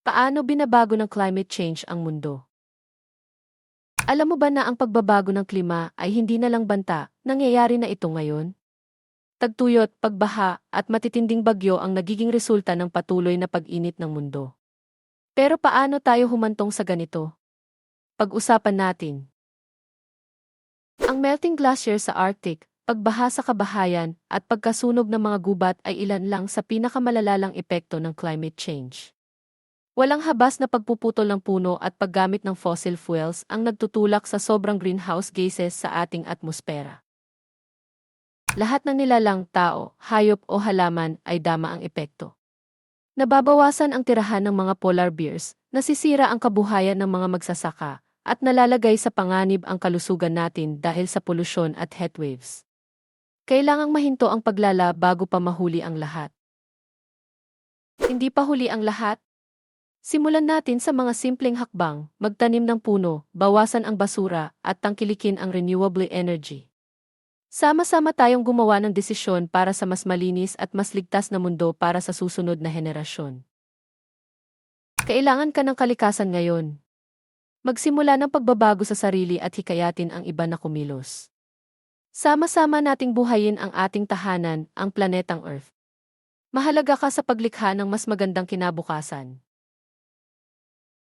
Paano binabago ng climate change ang mundo? Alam mo ba na ang pagbabago ng klima ay hindi na lang banta, nangyayari na ito ngayon? Tagtuyot, pagbaha, at matitinding bagyo ang nagiging resulta ng patuloy na pag-init ng mundo. Pero paano tayo humantong sa ganito? Pag-usapan natin. Ang melting glacier sa Arctic, pagbaha sa kabahayan, at pagkasunog ng mga gubat ay ilan lang sa pinakamalalalang epekto ng climate change. Walang habas na pagpuputol ng puno at paggamit ng fossil fuels ang nagtutulak sa sobrang greenhouse gases sa ating atmosfera. Lahat ng nilalang, tao, hayop o halaman ay dama ang epekto. Nababawasan ang tirahan ng mga polar bears, nasisira ang kabuhayan ng mga magsasaka, at nalalagay sa panganib ang kalusugan natin dahil sa polusyon at heatwaves. Kailangang mahinto ang paglala bago pa mahuli ang lahat. Hindi pa huli ang lahat? Simulan natin sa mga simpleng hakbang, magtanim ng puno, bawasan ang basura, at tangkilikin ang renewable energy. Sama-sama tayong gumawa ng desisyon para sa mas malinis at mas ligtas na mundo para sa susunod na henerasyon. Kailangan ka ng kalikasan ngayon. Magsimula ng pagbabago sa sarili at hikayatin ang iba na kumilos. Sama-sama nating buhayin ang ating tahanan, ang planetang Earth. Mahalaga ka sa paglikha ng mas magandang kinabukasan.